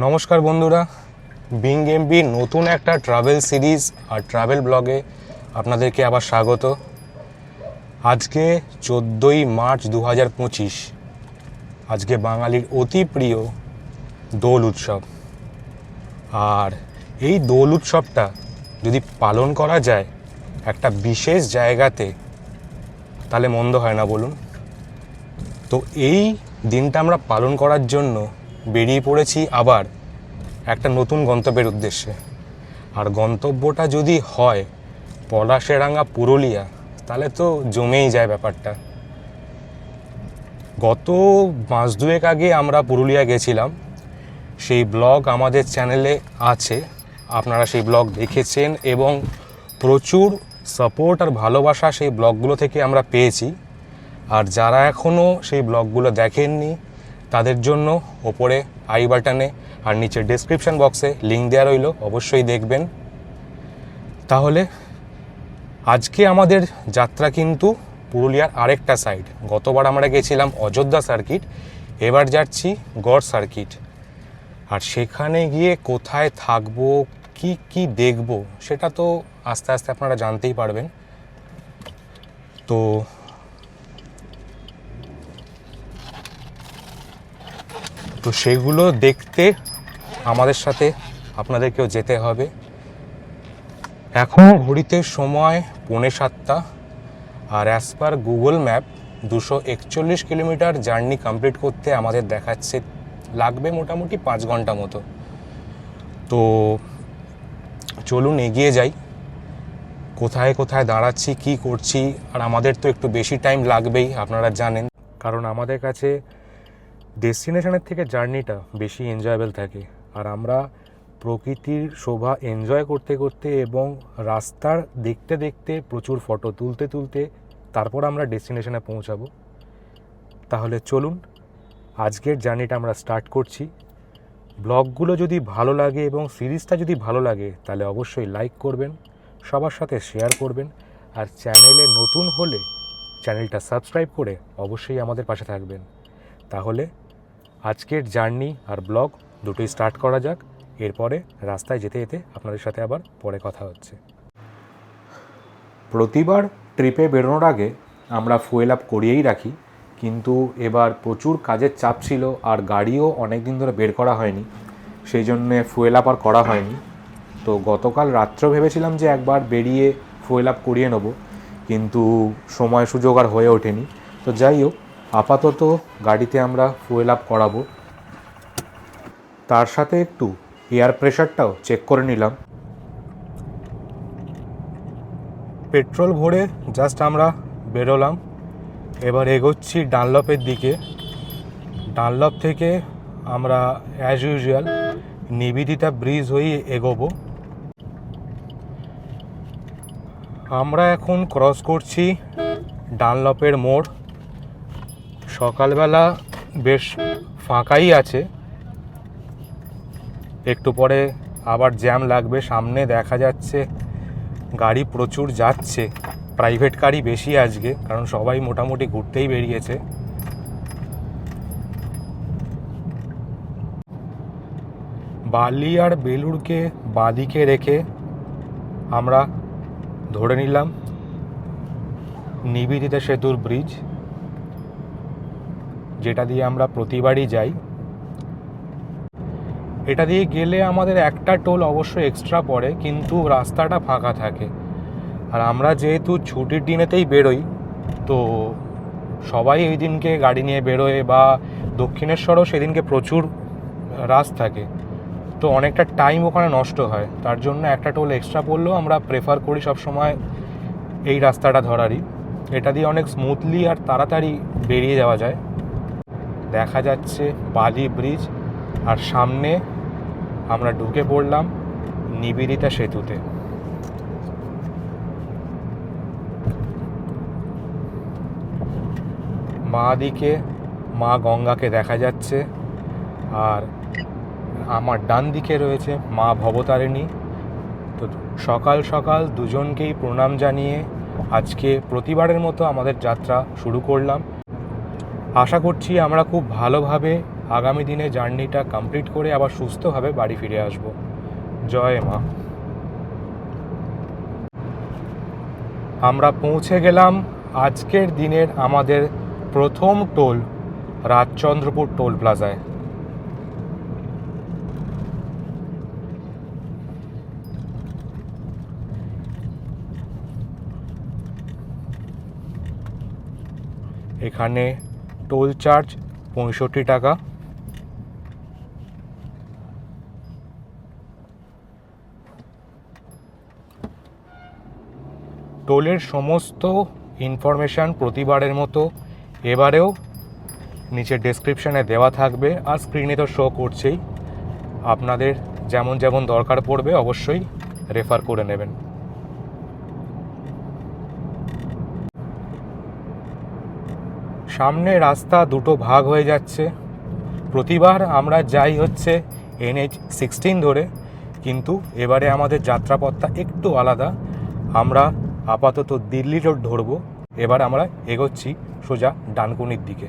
নমস্কার বন্ধুরা, being MB নতুন একটা ট্রাভেল সিরিজ আর ট্রাভেল ব্লগে আপনাদেরকে আবার স্বাগত। আজকে 14ই মার্চ 2025। আজকে বাঙালির অতি প্রিয় দোল উৎসব। আর এই দোল উৎসবটা যদি পালন করা যায় একটা বিশেষ জায়গাতে, তাহলে মন্দ হয় না বলুন। তো এই দিনটা আমরা পালন করার জন্য বেরিয়ে পড়েছি আবার একটা নতুন গন্তব্যের উদ্দেশ্যে। আর গন্তব্যটা যদি হয় পলাশেরাঙ্গা পুরুলিয়া, তাহলে তো জমেই যায় ব্যাপারটা। গত মাস দুয়েক আগে আমরা পুরুলিয়া গেছিলাম, সেই ব্লগ আমাদের চ্যানেলে আছে, আপনারা সেই ব্লগ দেখেছেন এবং প্রচুর সাপোর্ট আর ভালোবাসা সেই ব্লগগুলো থেকে আমরা পেয়েছি। আর যারা এখনও সেই ব্লগগুলো দেখেননি তাদের জন্য ওপরে আই বাটনে আর নিচে ডেসক্রিপশন বক্সে লিঙ্ক দেওয়া রইল, অবশ্যই দেখবেন। তাহলে আজকে আমাদের যাত্রা কিন্তু পুরুলিয়ার আরেকটা সাইড। গতবার আমরা গেছিলাম অযোধ্যা সার্কিট, এবার যাচ্ছি গড় সার্কিট। আর সেখানে গিয়ে কোথায় থাকবো, কি কি দেখব, সেটা তো আস্তে আস্তে আপনারা জানতেই পারবেন। তো সেগুলো দেখতে আমাদের সাথে আপনাদেরকেও যেতে হবে। এখন ঘড়িতে সময় 6:45, আর as per Google map 241 kilometre journey complete করতে আমাদের দেখাচ্ছে লাগবে মোটামুটি 5 ঘন্টা মতো। তো চলুন এগিয়ে যাই। কোথায় কোথায় দাঁড়াচ্ছি, কি করছি, আর আমাদের তো একটু বেশি টাইম লাগবেই, আপনারা জানেন, কারণ আমাদের কাছে ডেস্টিনেশনের থেকে জার্নিটা বেশি এনজয়েবল থাকে। আর আমরা প্রকৃতির শোভা এনজয় করতে করতে এবং রাস্তার দেখতে দেখতে প্রচুর ফটো তুলতে তুলতে তারপর আমরা ডেস্টিনেশনে পৌঁছাবো। তাহলে চলুন আজকের জার্নিটা আমরা স্টার্ট করছি। ব্লগগুলো যদি ভালো লাগে এবং সিরিজটা যদি ভালো লাগে তাহলে অবশ্যই লাইক করবেন, সবার সাথে শেয়ার করবেন, আর চ্যানেলে নতুন হলে চ্যানেলটা সাবস্ক্রাইব করে অবশ্যই আমাদের পাশে থাকবেন। তাহলে আজকের জার্নি আর ব্লগ দুটোই স্টার্ট করা যাক। এরপরে রাস্তায় যেতে যেতে আপনাদের সাথে আবার পরে কথা হচ্ছে। প্রতিবার ট্রিপে বেরোনোর আগে আমরা ফুয়েল আপ করিয়েই রাখি, কিন্তু এবার প্রচুর কাজের চাপ ছিল আর গাড়িও অনেক দিন ধরে বের করা হয়নি, সেই জন্যে ফুয়েল আপ আর করা হয়নি। তো গতকাল রাত্রেও ভেবেছিলাম যে একবার বেরিয়ে ফুয়েল আপ করিয়ে নেব, কিন্তু সময় সুযোগ আর হয়ে ওঠেনি। তো যাই হোক, আপাতত গাড়িতে আমরা ফুয়েল আপ করাবো, তার সাথে একটু এয়ার প্রেশারটাও চেক করে নিলাম। পেট্রোল ভরে জাস্ট আমরা বেরোলাম, এবার এগোচ্ছি ডানলপের দিকে। ডানলপ থেকে আমরা অ্যাজ ইউজুয়াল নিবেদিতা ব্রিজ হয়ে এগোবো। আমরা এখন ক্রস করছি ডানলপের মোড়। সকালবেলা বেশ ফাঁকাই আছে, একটু পরে আবার জ্যাম লাগবে। সামনে দেখা যাচ্ছে গাড়ি প্রচুর যাচ্ছে, প্রাইভেট গাড়ি বেশি আজকে, কারণ সবাই মোটামুটি ঘুরতেই বেরিয়েছে। বালি আর বেলুড়কে বাঁদিকে রেখে আমরা ধরে নিলাম নিবেদিতা সেতুর ব্রিজ, যেটা দিয়ে আমরা প্রতিবারই যাই। এটা দিয়ে গেলে আমাদের একটা টোল অবশ্যই এক্সট্রা পড়ে, কিন্তু রাস্তাটা ফাঁকা থাকে। আর আমরা যেহেতু ছুটির দিনেতেই বেরোই, তো সবাই ওই দিনকে গাড়ি নিয়ে বেরোয়, বা দক্ষিণেশ্বরও সেদিনকে প্রচুর রাশ থাকে। তো অনেকটা টাইম ওখানে নষ্ট হয়, তার জন্য একটা টোল এক্সট্রা পড়লেও আমরা প্রেফার করি সবসময় এই রাস্তাটা ধরারই। এটা দিয়ে অনেক স্মুথলি আর তাড়াতাড়ি বেরিয়ে যাওয়া যায়। দেখা যাচ্ছে বালি ব্রিজ, আর সামনে আমরা ঢুকে পড়লাম নিবেদিতা সেতুতে। মা দিকে মা গঙ্গাকে দেখা যাচ্ছে, আর আমার ডান দিকে রয়েছে মা ভবতারিণী। তো সকাল সকাল দুজনকেই প্রণাম জানিয়ে আজকে প্রতিবারের মতো আমাদের যাত্রা শুরু করলাম। আশা করছি আমরা খুব ভালোভাবে আগামী দিনে জার্নিটা কমপ্লিট করে আবার সুস্থভাবে বাড়ি ফিরে আসব। জয় মা। আমরা পৌঁছে গেলাম আজকের দিনের আমাদের প্রথম টোল রাজচন্দ্রপুর টোল প্লাজায়। এখানে টোল চার্জ 65 টাকা। টোলের সমস্ত ইনফরমেশান প্রতিবারের মতো এবারেও নিচে ডেসক্রিপশানে দেওয়া থাকবে, আর স্ক্রিনে তো শো করছেই। আপনাদের যেমন যেমন দরকার পড়বে অবশ্যই রেফার করে নেবেন। সামনে রাস্তা দুটো ভাগ হয়ে যাচ্ছে। প্রতিবার আমরা যাই হচ্ছে NH-16 ধরে, কিন্তু এবারে আমাদের যাত্রাপথটা একটু আলাদা। আমরা আপাতত দিল্লি রোড ধরবো। এবার আমরা এগোচ্ছি সোজা ডানকুনির দিকে।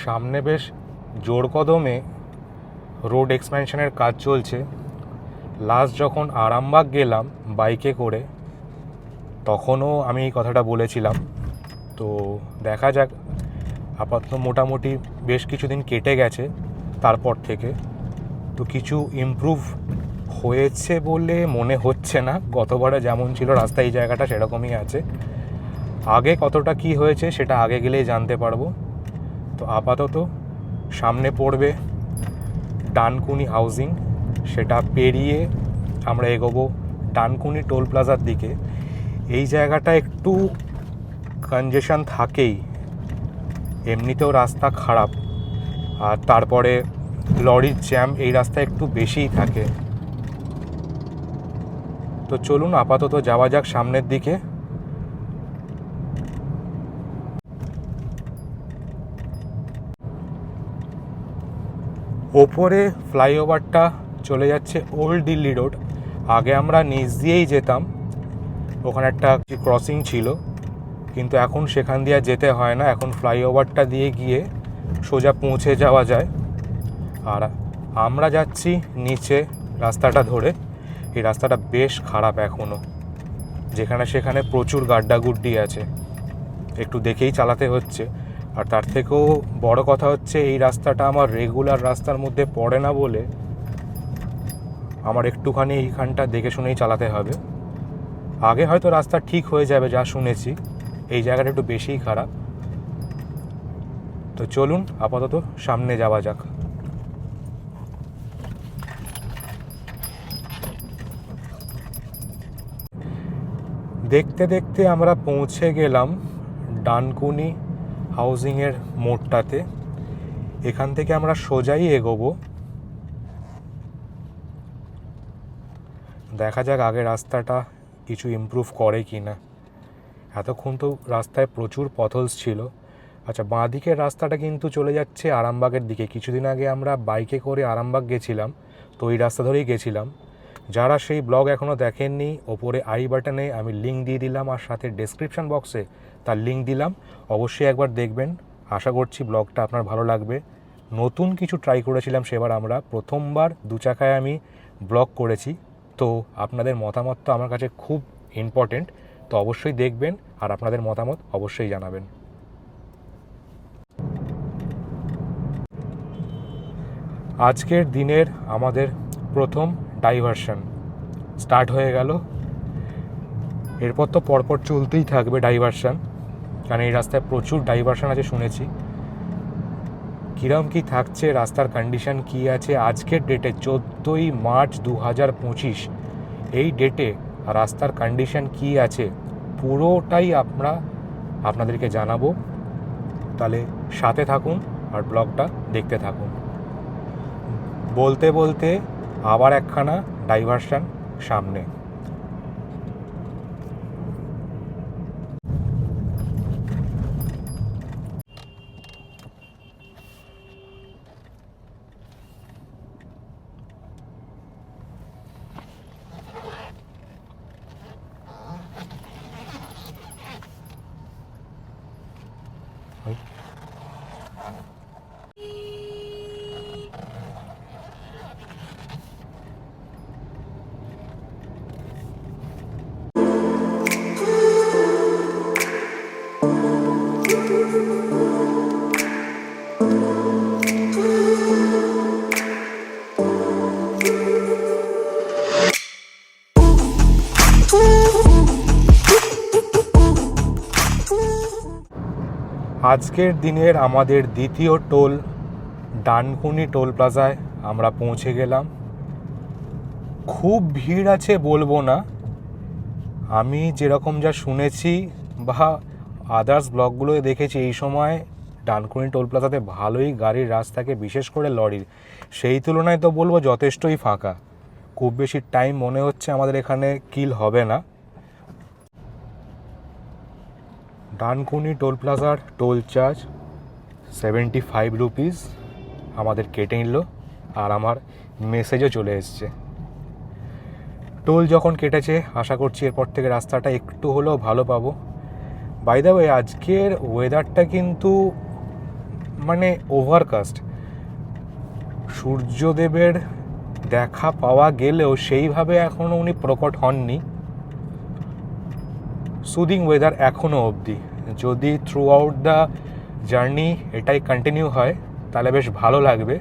সামনে বেশ জোর কদমে রোড এক্সপ্যানশনের কাজ চলছে। লাস্ট যখন আরামবাগ গেলাম বাইকে করে, তখনও আমি এই কথাটা বলেছিলাম। তো দেখা যাক, আপাতত মোটামুটি বেশ কিছুদিন কেটে গেছে তারপর থেকে, তো কিছু ইমপ্রুভ হয়েছে বলে মনে হচ্ছে না। গতবারে যেমন ছিল রাস্তা এই জায়গাটা সেরকমই আছে। আগে কতটা কি হয়েছে সেটা আগে গেলেই জানতে পারবো। তো আপাতত সামনে পড়বে ডানকুনি হাউজিং, সেটা পেরিয়ে আমরা এগোবো ডানকুনি টোল প্লাজার দিকে। এই জায়গাটা একটু কনজেশন থাকেই, এমনিতেও রাস্তা খারাপ, আর তারপরে লরির জ্যাম এই রাস্তায় একটু বেশিই থাকে। তো চলুন আপাতত যাওয়া যাক সামনের দিকে। ওপরে ফ্লাইওভারটা চলে যাচ্ছে ওল্ড দিল্লি রোড। আগে আমরা নিচ দিয়েই যেতাম, ওখানে একটা ক্রসিং ছিল, কিন্তু এখন সেখান দিয়ে যেতে হয় না। এখন ফ্লাইওভারটা দিয়ে গিয়ে সোজা পৌঁছে যাওয়া যায়। আর আমরা যাচ্ছি নিচে রাস্তাটা ধরে। এই রাস্তাটা বেশ খারাপ এখনও, যেখানে সেখানে প্রচুর গাড্ডাগুড্ডি আছে, একটু দেখেই চালাতে হচ্ছে। আর তার থেকেও বড় কথা হচ্ছে এই রাস্তাটা আমার রেগুলার রাস্তার মধ্যে পড়ে না বলে আমার একটুখানি এইখানটা দেখে শুনেই চালাতে হবে। আগে হয়তো রাস্তা ঠিক হয়ে যাবে যা শুনেছি, এই জায়গাটা একটু বেশিই খারাপ। তো চলুন আপাতত সামনে যাওয়া যাক। দেখতে দেখতে আমরা পৌঁছে গেলাম ডানকুনি হাউজিংয়ের মোড়টাতে। এখান থেকে আমরা সোজাই এগোবো। দেখা যাক আগে রাস্তাটা কিছু ইমপ্রুভ করে কি না। এতক্ষণ তো রাস্তায় প্রচুর পথলস ছিল। আচ্ছা, বাঁ দিকের রাস্তাটা কিন্তু চলে যাচ্ছে আরামবাগের দিকে। কিছুদিন আগে আমরা বাইকে করে আরামবাগ গেছিলাম, তো এই রাস্তা ধরেই গেছিলাম। যারা সেই ব্লগ এখনও দেখেননি, ওপরে আই বাটনে আমি লিঙ্ক দিয়ে দিলাম, আর সাথে ডেসক্রিপশন বক্সে তার লিঙ্ক দিলাম। অবশ্যই একবার দেখবেন। আশা করছি ব্লগটা আপনার ভালো লাগবে। নতুন কিছু ট্রাই করেছিলাম সেবার আমরা, প্রথমবার দু চাকায় আমি ব্লগ করেছি। তো আপনাদের মতামত তো আমার কাছে খুব ইম্পর্টেন্ট। তো অবশ্যই দেখবেন আর আপনাদের মতামত অবশ্যই জানাবেন। আজকের দিনের আমাদের প্রথম ডাইভারশন স্টার্ট হয়ে গেল। এরপর তো পরপর চলতেই থাকবে ডাইভারশন, কারণ এই রাস্তায় প্রচুর ডাইভারশন আছে শুনেছি। কীরকম কী থাকছে, রাস্তার কন্ডিশন কী আছে, আজকের ডেটে 14ই মার্চ 2025 এই ডেটে রাস্তার কন্ডিশন কী আছে পুরোটাই আপনাদেরকে জানাবো। তাহলে সাথে থাকুন আর ব্লগটা দেখতে থাকুন। বলতে বলতে আবার একখানা ডাইভারশন সামনে। আজকের দিনের আমাদের দ্বিতীয় টোল ডানকুনি টোল প্লাজায় আমরা পৌঁছে গেলাম। খুব ভিড় আছে বলবো না, আমি যেরকম যা শুনেছি বা আদার্স ব্লগগুলোয় দেখেছি এই সময় ডানকুনি টোল প্লাজাতে ভালোই গাড়ির রাশ থাকে, বিশেষ করে লরির। সেই তুলনায় তো বলবো যথেষ্টই ফাঁকা, খুব বেশি টাইম মনে হচ্ছে আমাদের এখানে কিল হবে না। ডানকুনি টোল প্লাজার টোল চার্জ 75 রুপিস আমাদের কেটে নিল, আর আমার মেসেজও চলে এসছে। টোল যখন কেটেছে আশা করছি এরপর থেকে রাস্তাটা একটু হলেও ভালো পাবো। বাই দ্য ওয়ে, আজকের ওয়েদারটা কিন্তু মানে ওভারকাস্ট, সূর্যদেবের দেখা পাওয়া গেলেও সেইভাবে এখনও উনি প্রকট হননি। সুদিং ওয়েদার এখনও অবধি, যদি থ্রু আউট দ্য জার্নি এটাই কন্টিনিউ হয় তাহলে বেশ ভালো লাগবে,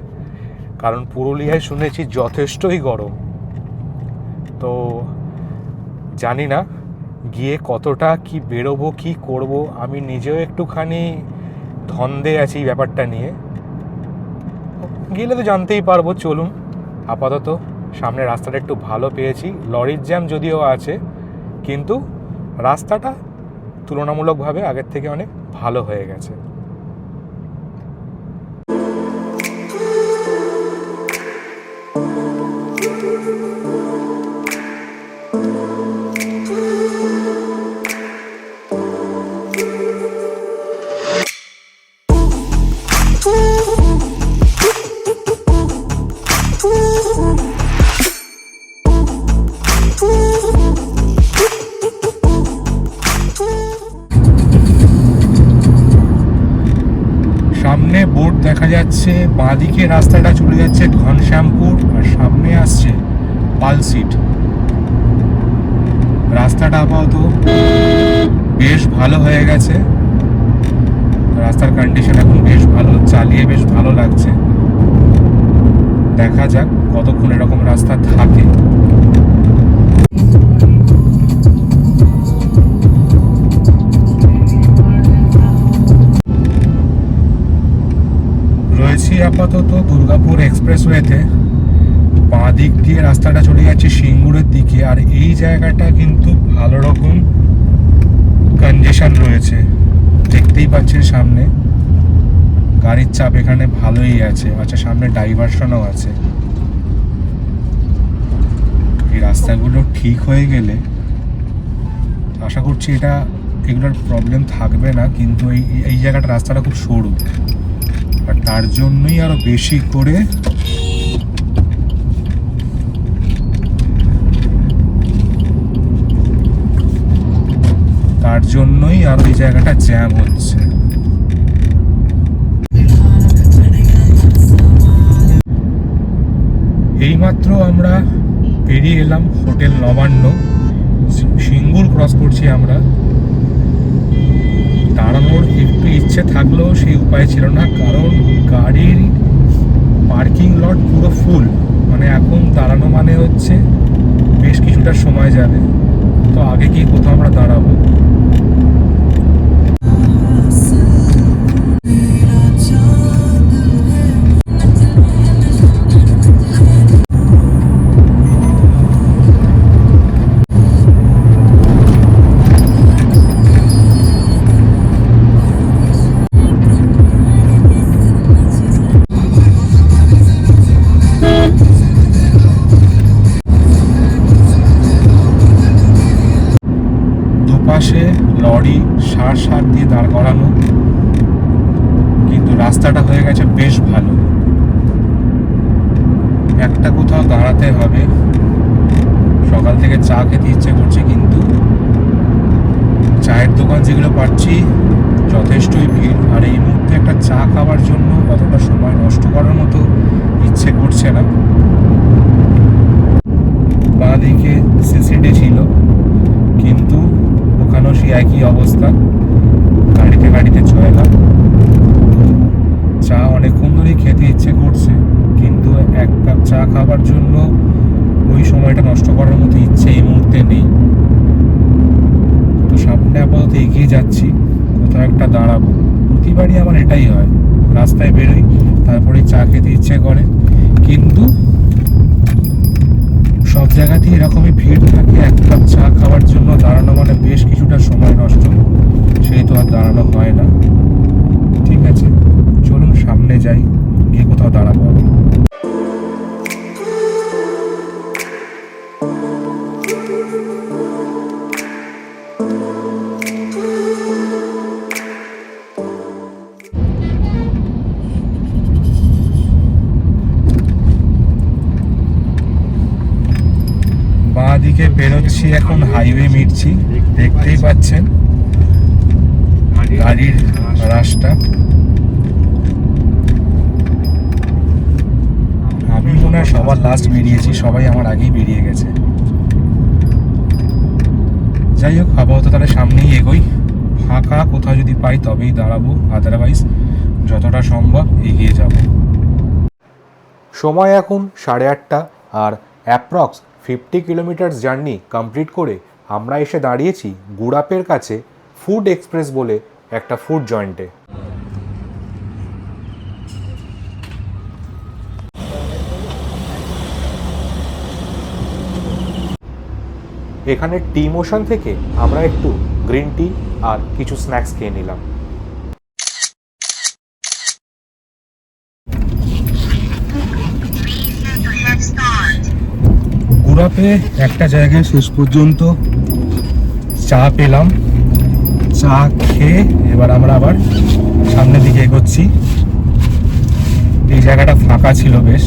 কারণ পুরুলিয়ায় শুনেছি যথেষ্টই গরম। তো জানি না গিয়ে কতটা কি বেরোবো, কি করব, আমি নিজেও একটুখানি ধন্দে আছি এই ব্যাপারটা নিয়ে। গেলে তো জানতেই পারবো। চলুন, আপাতত সামনে রাস্তাটা একটু ভালো পেয়েছি, লরির জ্যাম যদিও আছে কিন্তু রাস্তাটা তুলনামূলকভাবে আগের থেকে অনেক ভালো হয়ে গেছে। সামনে বোর্ড দেখা যাচ্ছে, বাঁদিকে রাস্তাটা চলে যাচ্ছে ঘনশ্যামপুর, আর সামনে আসছে পালসিট। রাস্তাটা আপাতত বেশ ভালো হয়ে গেছে, রাস্তার কন্ডিশন এখন বেশ ভালো, চালিয়ে বেশ ভালো লাগছে। দেখা যাক কতক্ষণ এরকম রাস্তা থাকে। রয়েছি আপাতত দুর্গাপুর এক্সপ্রেসওয়েতে, বাঁ দিক দিয়ে রাস্তাটা চলে যাচ্ছে সিঙ্গুরের দিকে, আর এই জায়গাটা কিন্তু ভালো রকম কনজেশন রয়েছে, দেখতেই পাচ্ছেন সামনে গাড়ির চাপ এখানে ভালোই আছে। আচ্ছা, সামনে ডাইভারশনও আছে। এই রাস্তাগুলো ঠিক হয়ে গেলে আশা করছি এগুলোর প্রবলেম থাকবে না, কিন্তু এই জায়গাটা রাস্তাটা খুব সরু, আর তার জন্যই আরো বেশি করে এই জায়গাটা জ্যাম হচ্ছে। এইমাত্র আমরা বেরিয়ে এলাম হোটেল নবান্ন, সিঙ্গুর ক্রস করছি আমরা। দাঁড়ানোর একটু ইচ্ছে থাকলেও সেই উপায় ছিল না, কারণ গাড়ির পার্কিং লট পুরো ফুল, মানে এখন দাঁড়ানো মানে হচ্ছে বেশ কিছুটা সময় যাবে। তো আগে গিয়ে কোথাও আমরা দাঁড়াবো। দুপাশে লরি সার দিয়ে দাঁড় করানো, কিন্তু রাস্তাটা হয়ে গেছে বেশ ভালো। একটা কোথাও দাঁড়াতে হবে। সকাল থেকে চা খেতে ইচ্ছে করছে, কিন্তু চায়ের দোকান যেগুলো পাচ্ছি যথেষ্টই ভিড়। আর এই মুহূর্তে একটা চা খাওয়ার জন্য অতটা সময় নষ্ট করার মতো ইচ্ছে করছে না। বাঁদিকে সিসিডি ছিল, কিন্তু ওখানেও সেই একই অবস্থা, গাড়িতে চয়লাম। তো চা অনেকক্ষণ ধরেই খেতে ইচ্ছে করছে, কিন্তু এক কাপ চা খাবার জন্য ওই সময়টা নষ্ট করার মতো ইচ্ছে এই মুহূর্তে নেই। তো সামনে আপাতত এগিয়ে যাচ্ছি, কোথাও একটা দাঁড়াবো। প্রতিবারই আমার এটাই হয়, রাস্তায় বেরোই তারপরে চা খেতে ইচ্ছে করে, কিন্তু সব জায়গাতেই এরকমই ভিড় থাকে। এক কাপ চা খাওয়ার জন্য দাঁড়ানো মানে বেশ কিছুটা সময় নষ্ট, সেই তো আর দাঁড়ানো হয় না। ঠিক আছে, চলুন সামনে যাই, গিয়ে কোথাও দাঁড়াবো আমি। বাঁ দিকে বেরোচ্ছি, এখন হাইওয়ে মিটছি, দেখতেই পাচ্ছেন গাড়ির রাস্তা। আমি মনে হয় সবার লাস্ট বেরিয়েছি, সবাই আমার আগেই বেরিয়ে গেছে। যাই হোক, আপাতত তাহলে সামনেই এগোই। ফাঁকা কোথাও যদি পাই তবেই দাঁড়াবো, আদারওয়াইজ যতটা সম্ভব এগিয়ে যাব। সময় এখন 8:30, আর অ্যাপ্রক্স 50 কিলোমিটার জার্নি কমপ্লিট করে আমরা এসে দাঁড়িয়েছি গুড়াপের কাছে ফুড এক্সপ্রেস বলে একটা ফুড জয়েন্টে। এখানে টি মোশন থেকে আমরা একটু গ্রিন টি আর কিছু স্ন্যাক্স খেয়ে নিলাম। গুড়াপে একটা জায়গায় শেষ পর্যন্ত চা পেলাম। চা খেয়ে এবার আমরা আবার সামনের দিকে এগোচ্ছি। এই জায়গাটা ফাঁকা ছিল বেশ,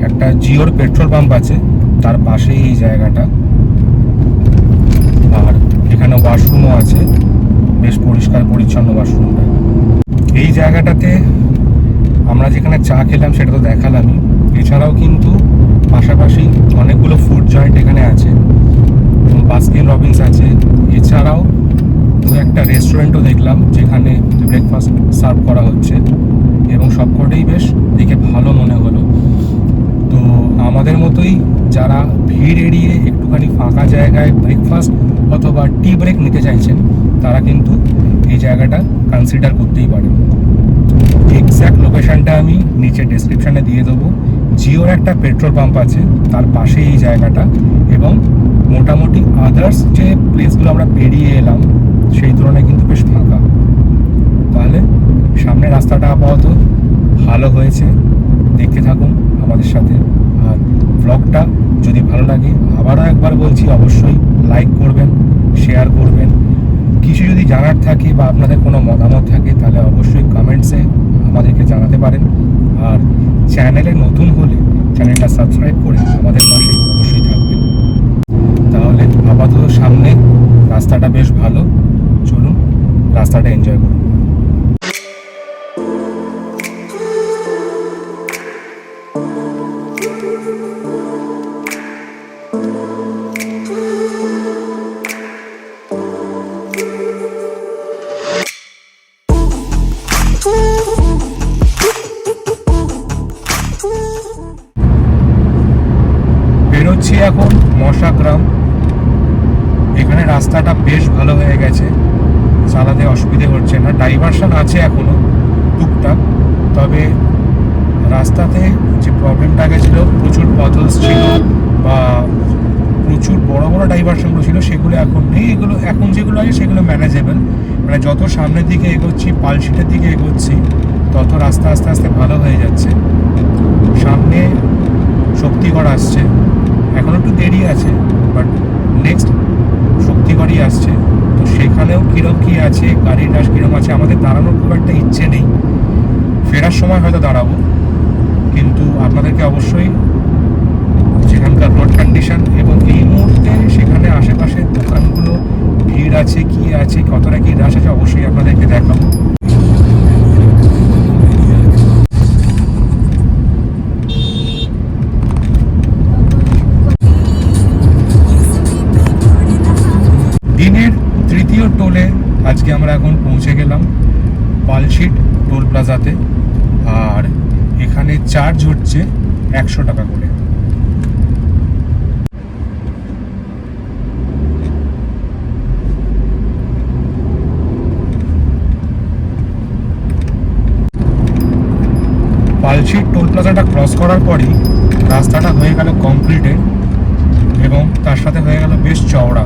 একটা জিওর পেট্রোল পাম্প আছে তার পাশেই এই জায়গাটা, আর এখানে ওয়াশরুমও আছে, বেশ পরিষ্কার পরিচ্ছন্ন ওয়াশরুমটা। এই জায়গাটাতে আমরা যেখানে চা খেলাম সেটা তো দেখালামই, এছাড়াও কিন্তু পাশাপাশি অনেকগুলো ফুড জয়েন্ট এখানে আছে, বাস্কিন রবিন্স আছে, এছাড়াও দু একটা রেস্টুরেন্টও দেখলাম যেখানে ব্রেকফাস্ট সার্ভ করা হচ্ছে, এবং সবকটাই বেশ দেখে ভালো মনে হলো। তো আমাদের মতোই যারা ভিড় এড়িয়ে একটুখানি ফাঁকা জায়গায় ব্রেকফাস্ট অথবা টি ব্রেক নিতে চাইছেন, তারা কিন্তু এই জায়গাটা কনসিডার করতেই পারেন। এক্স্যাক্ট লোকেশনটা আমি নিচে ডেসক্রিপশানে দিয়ে দেবো। জিওর একটা পেট্রোল পাম্প আছে তার পাশে এই জায়গাটা, এবং মোটামুটি আদার্স যে প্লেসগুলো আমরা পেরিয়ে এলাম সেই তুলনায় কিন্তু বেশ ফাঁকা। তাহলে সামনে রাস্তাটা আপাতত ভালো হয়েছে, দেখতে থাকুন আমাদের সাথে। আর ব্লগটা যদি ভালো লাগে, আবারও একবার বলছি, অবশ্যই লাইক করবেন, শেয়ার করবেন। কিছু যদি জানার থাকে বা আপনাদের কোনো মতামত থাকে তাহলে অবশ্যই কমেন্টসে আমাদেরকে জানাতে পারেন। আর চ্যানেলে নতুন হলে চ্যানেলটা সাবস্ক্রাইব করে আমাদের পাশে অবশ্যই থাকবেন। তাহলে আপাতত সামনে রাস্তাটা বেশ ভালো, চলুন রাস্তাটা এনজয় করুন। রাস্তাটা বেশ ভালো হয়ে গেছে, চালাতে অসুবিধে হচ্ছে না। ডাইভারশন আছে এখনো টুকটাক, তবে রাস্তাতে যে প্রবলেমটা গেছিলো, প্রচুর পথলস ছিল বা প্রচুর বড় বড় ডাইভারশনগুলো ছিল, সেগুলো এখন নেই। এগুলো এখন যেগুলো আছে সেগুলো ম্যানেজেবল। মানে যত সামনের দিকে এগোচ্ছি, পালশিটের দিকে এগোচ্ছি, তত রাস্তা আস্তে আস্তে ভালো হয়ে যাচ্ছে। সামনে শক্তিগড় আসছে, এখন একটু দেরি আছে, বাট নেক্সট শক্তিগড়ই আসছে। তো সেখানেও কীরকম কী আছে, গাড়ির রাশ কীরকম আছে, আমাদের দাঁড়ানোর খুব একটা ইচ্ছে নেই। ফেরার সময় হয়তো দাঁড়াবো, কিন্তু আপনাদেরকে অবশ্যই সেখানকার রোড কন্ডিশন এবং এই মুহূর্তে সেখানে আশেপাশে দোকানগুলো ভিড় আছে কি আছে, কতটা কি রাশ আছে, অবশ্যই আপনাদেরকে দেখাবো। দিনের তৃতীয় টোলে আজকে আমরা এখন পৌঁছে গেলাম পালশিট টোল প্লাজাতে। আর এখানে চার্জ হচ্ছে 100 টাকা করে। পালশিট টোল প্লাজাটা ক্রস করার পরই রাস্তাটা হয়ে গেল কংক্রিটের এবং তার সাথে হয়ে গেল বেশ চওড়া।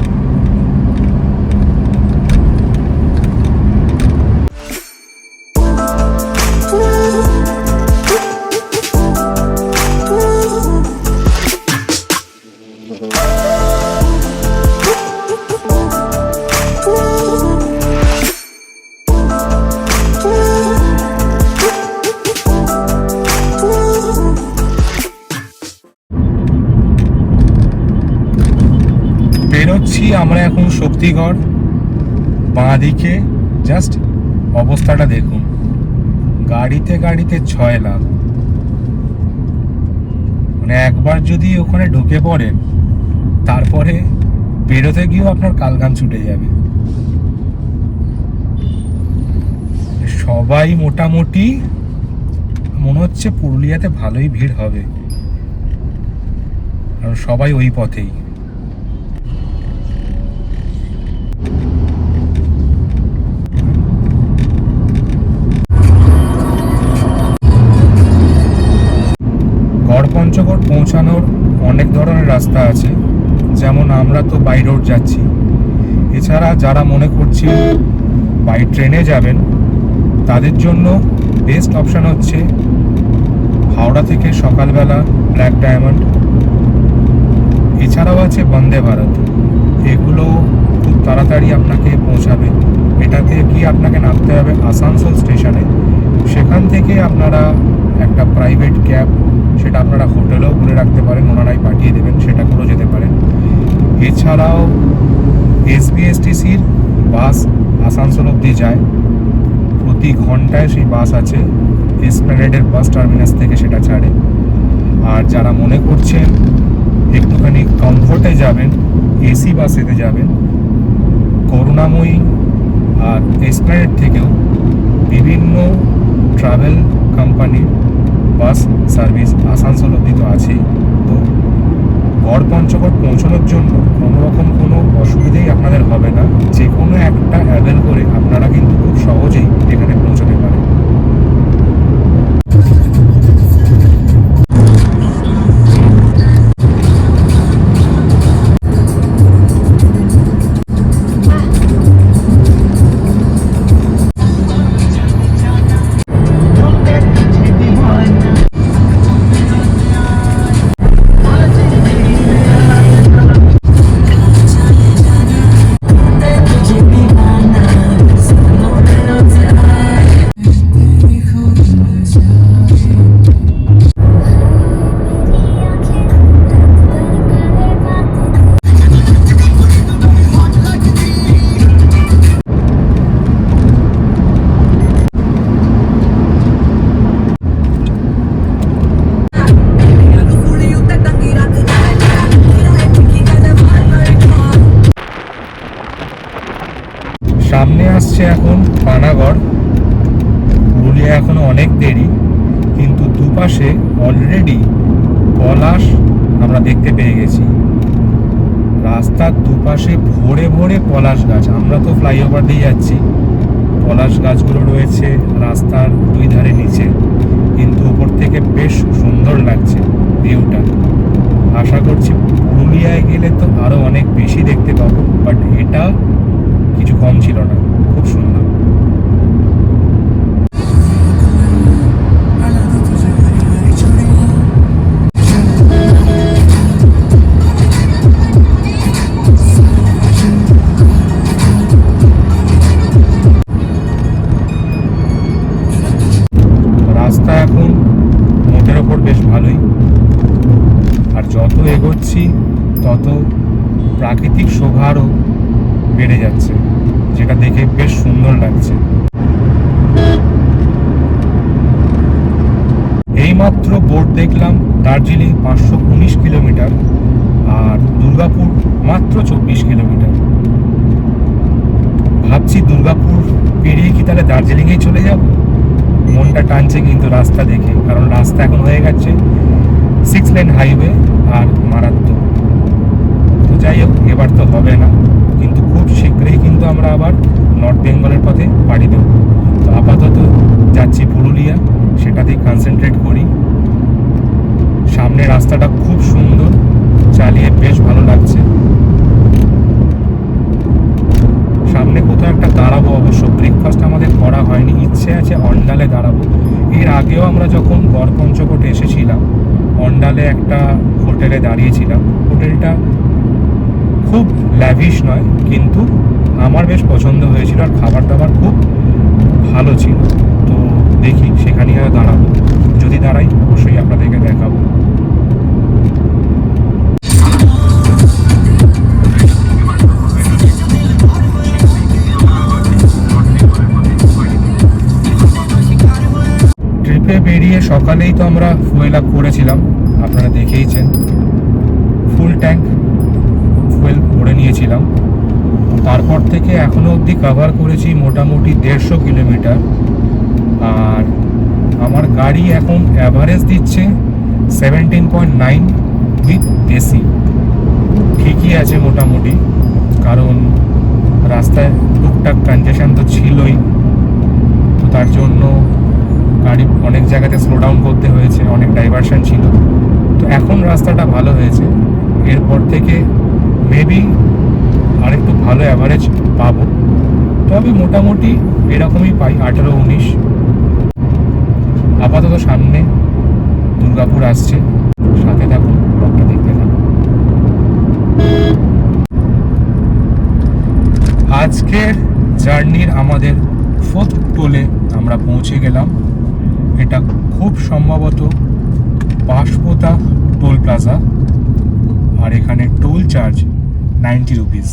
বেরোচ্ছি আমরা এখন শক্তিগড়। বাঁ দিকে জাস্ট অবস্থাটা দেখুন, গাড়িতে গাড়িতে 6 লাখ। মানে একবার যদি ওখানে ঢুকে পড়েন, তারপরে বেরোতে গিয়েও আপনার কালঘাম ছুটে যাবে। সবাই মোটামুটি মনে হচ্ছে পুরুলিয়াতে ভালোই ভিড় হবে, কারণ সবাই ওই পথেই। গড়পঞ্চকোট পৌঁছানোর অনেক ধরনের রাস্তা আছে, যেমন আমরা তো বাই রোড যাচ্ছি। এছাড়া যারা মনে করছি বাই ট্রেনে যাবেন, তাদের জন্য বেস্ট অপশান হচ্ছে হাওড়া থেকে সকালবেলা ব্ল্যাক ডায়মন্ড। এছাড়াও আছে বন্দে ভারত, এগুলো খুব তাড়াতাড়ি আপনাকে পৌঁছাবে। এটাতে কি আপনাকে নামতে হবে আসানসোল স্টেশনে, সেখান থেকে আপনারা একটা প্রাইভেট ক্যাব, সেটা আপনারা হোটেলেও বলে রাখতে পারেন, ওনারাই পাঠিয়ে দেবেন, সেটা করেও যেতে পারেন। এছাড়াও এসবিএসটিসির বাস আসানসোল অবধি যায়, প্রতি ঘন্টায় সেই বাস আছে। এসপ্ল্যানেডের বাস টার্মিনাস থেকে সেটা ছাড়ে। আর যারা মনে করছেন একটুখানি কমফোর্টে যাবেন, এসি বাসেতে যাবেন, করুণাময়ী আর এসপ্ল্যানেড থেকেও বিভিন্ন ট্রাভেল কোম্পানির বাস সার্ভিস আসানসোল অবধি তো আছেই। তো গড়পঞ্চকোট পৌঁছানোর জন্য কোনোরকম কোনো অসুবিধাই আপনাদের হবে না। যে কোনো একটা অ্যাভেল করে আপনারা কিন্তু খুব সহজেই এখানে পৌঁছাতে পারেন। সামনে আসছে এখন পানাগড়। পুরুলিয়া এখনো অনেক দেরি, কিন্তু দুপাশে অলরেডি পলাশ আমরা দেখতে পেয়ে গেছি। রাস্তার দুপাশে ভরে ভরে পলাশ গাছ। আমরা তো ফ্লাইওভার দিয়ে যাচ্ছি, পলাশ গাছগুলো রয়েছে রাস্তার দুই ধারে নিচে, কিন্তু উপর থেকে বেশ সুন্দর লাগছে ভিউটা। আশা করছি পুরুলিয়ায় গেলে তো আরও অনেক বেশি দেখতে পাবো, বাট এটা কিছু কম ছিল না, খুব সুন্দর। রাস্তা এখন মোটের ওপর বেশ ভালোই, আর যত এগোচ্ছি তত প্রাকৃতিক শোভা আরও বেড়ে যাচ্ছে, যেটা দেখে বেশ সুন্দর লাগছে। এইমাত্র বোর্ড দেখলাম দার্জিলিং 519 কিলোমিটার আর দুর্গাপুর মাত্র 24 কিলোমিটার। ভাবছি দুর্গাপুর পেরিয়ে কি তাহলে দার্জিলিংয়েই চলে যাব। মনটা টানছে কিন্তু রাস্তা দেখে, কারণ রাস্তা এখন হয়ে গেছে 6 লেন হাইওয়ে আর মারাত্মক। তো যাই হোক, এবার তো হবে না, কিন্তু খুব শীঘ্রই কিন্তু আমরা আবার নর্থ বেঙ্গলের পথে পাড়ি দেব। তো আপাতত যাচ্ছি পুরুলিয়া, সেটাতেই কনসেন্ট্রেট করি। সামনে রাস্তাটা খুব সুন্দর, চালিয়ে বেশ ভালো লাগছে। সামনে কোথাও একটা দাঁড়াবো, অবশ্য ব্রেকফাস্ট আমাদের করা হয়নি, ইচ্ছে আছে অন্ডালে দাঁড়াবো। এর আগেও আমরা যখন গড়পঞ্চকোটে এসেছিলাম, অন্ডালে একটা হোটেলে দাঁড়িয়েছিলাম। হোটেলটা খুব ল্যাভিশ নয়, কিন্তু আমার বেশ পছন্দ হয়েছিল, আর খাবার দাবার খুব ভালো ছিল। তো দেখি সেখানেই দাঁড়াবো, যদি দাঁড়াই অবশ্যই আপনাদেরকে দেখাবো। ট্রিপে বেরিয়ে সকালেই তো আমরা ফুয়েল আপ করেছিলাম, আপনারা দেখেইছেন। ফুল ট্যাঙ্ক ফুয়েল ভরে নিয়েছিলাম। তারপর থেকে এখনো অবধি কভার করেছি মোটামুটি 150 কিলোমিটার, আর আমার গাড়ি এখন অ্যাভারেজ দিচ্ছে 17.9 উইথ এসি। ঠিকই আছে মোটামুটি, কারণ রাস্তায় টুকটাক কনজেশন তো ছিলই, তো তার জন্য গাড়ি অনেক জায়গাতে স্লো ডাউন করতে হয়েছে, অনেক ডাইভারশন ছিল। তো এখন রাস্তাটা ভালো হয়েছে, এরপর থেকে মেবি আর একটু ভালো অ্যাভারেজ পাবো। তবে মোটামুটি এরকমই পাই, 18-19। আপাতত সামনে দুর্গাপুর আসছে, সাথে থাকুন, ব্লগটা দেখতে থাকুন। আজকের জার্নির আমাদের 4th টোলে আমরা পৌঁছে গেলাম। এটা খুব সম্ভবত বাঁশপোতা টোল প্লাজা, আর এখানে টোল চার্জ 90 রুপিস।